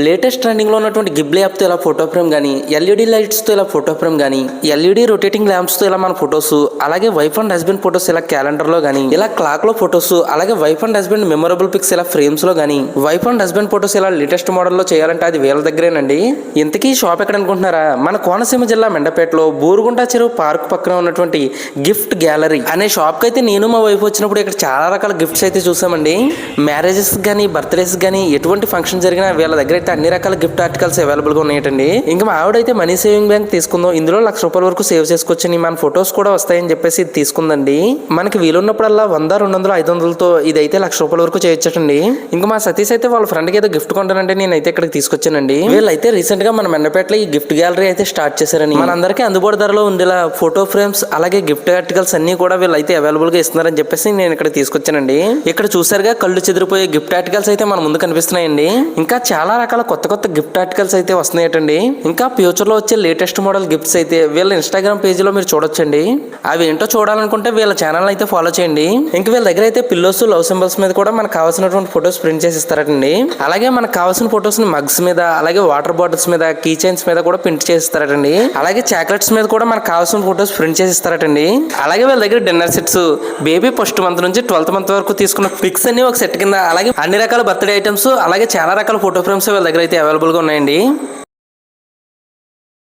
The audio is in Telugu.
లేటెస్ట్ ట్రెండింగ్లో ఉన్నటువంటి గిబ్లీ యాప్తో ఇలా ఫోటో ఫ్రేమ్ కానీ, ఎల్ఈడి లైట్స్తో ఇలా ఫోటో ఫ్రేమ్ కానీ, ఎల్ఈడి రొటేటింగ్ ల్యాంప్స్తో ఇలా మన ఫొటోస్, అలాగే వైఫ్ అండ్ హస్బెండ్ ఫొటోస్ ఇలా క్యాలెండర్లో కానీ, ఇలా క్లాక్లో ఫొటోస్, అలాగే wife and husband memorable pics ఇలా ఫ్రేమ్స్లో కానీ, వైఫ్ అండ్ హస్బెండ్ ఫొటోస్ ఇలా లేటెస్ట్ మోడల్లో చేయాలంటే అది వీళ్ళ దగ్గరేనండి. ఇంతకీ షాప్ ఎక్కడ అనుకుంటున్నారా? మన కోనసీమ జిల్లా మెండపేటలో బూరుగుంట చెరువు పార్క్ పక్కన ఉన్నటువంటి గిఫ్ట్ గ్యాలరీ అనే షాప్కి అయితే నేను మా వైఫ్ వచ్చినప్పుడు ఇక్కడ చాలా రకాల గిఫ్ట్స్ అయితే చూసామండి. మ్యారేజెస్ కానీ, బర్త్డేస్ కానీ, ఎటువంటి ఫంక్షన్ జరిగినా వీళ్ళ దగ్గర అన్ని రకాల గిఫ్ట్ ఆర్టికల్స్ అవైలబుల్ గా ఉన్నాయండి. ఇంకా మా ఆవిడైతే మనీ సేవింగ్ బ్యాంక్ తీసుకుందాం, ఇందులో ₹1,00,000 వరకు సేవ్ చేసుకోవచ్చని, మన ఫొటోస్ కూడా వస్తాయని చెప్పేసి ఇది తీసుకుందండి. మనకి వీలున్నప్పుడల్లా 100, 200, 500తో ఇదైతే ₹1,00,000 వరకు చేయొచ్చండి. ఇంకా మా సతీష్ అయితే వాళ్ళ ఫ్రెండ్ కి ఏదో గిఫ్ట్ కొంటానంటే నేనైతే ఇక్కడికి తీసుకొచ్చానండి. వీళ్ళైతే రీసెంట్ గా మన మెండపేటలో ఈ గిఫ్ట్ గ్యాలరీ అయితే స్టార్ట్ చేశారని, మనందరికీ అందుబాటు ధరలో ఉండేలా ఫోటో ఫ్రేమ్స్ అలాగే గిఫ్ట్ ఆర్టికల్స్ అన్ని కూడా వీళ్ళైతే అవైలబుల్ గా ఇస్తున్నారని చెప్పేసి నేను ఇక్కడ తీసుకొచ్చానండి. ఇక్కడ చూసారుగా కళ్ళు చెదిరిపోయే గిఫ్ట్ ఆర్టికల్స్ అయితే మన ముందు కనిపిస్తున్నాయండి. ఇంకా చాలా రకాల కొత్త గిఫ్ట్ ఆర్టికల్స్ అయితే వస్తున్నాయటండి. ఇంకా ఫ్యూచర్ లో వచ్చే లేటెస్ట్ మోడల్ గిఫ్ట్స్ అయితే వీళ్ళ ఇన్స్టాగ్రామ్ పేజ్ లో మీరు చూడొచ్చండి. అవి ఏంటో చూడాలనుకుంటే వీళ్ళ ఛానల్ అయితే ఫాలో చేయండి. ఇంకా వీళ్ళ దగ్గర అయితే పిల్లోస్, లవ్ సింబల్స్ మీద కూడా మనకు కావాల్సినటువంటి ఫొటోస్ ప్రింట్ చేసి ఇస్తారటండి. అలాగే మనకు కావాల్సిన ఫొటోస్ ని మగ్స్ మీద, అలాగే వాటర్ బాటిల్స్ మీద, కీ చైన్స్ మీద కూడా ప్రింట్ చేసి ఇస్తారటండి. అలాగే చాక్లెట్స్ మీద కూడా మనకు కావాల్సిన ఫొటోస్ ప్రింట్ చేసి ఇస్తారటండి. అలాగే వీళ్ళ దగ్గర dinner sets, baby first month నుంచి 12th మంత్ వరకు తీసుకున్న పిక్స్ అన్ని ఒక సెట్ కింద, అలాగే అన్ని రకాల బర్త్డే ఐటమ్స్, అలాగే చాలా రకాల ఫోటో ఫ్రేమ్స్ వీళ్ళ దగ్గర అయితే అవైలబుల్ గా ఉన్నాయండి.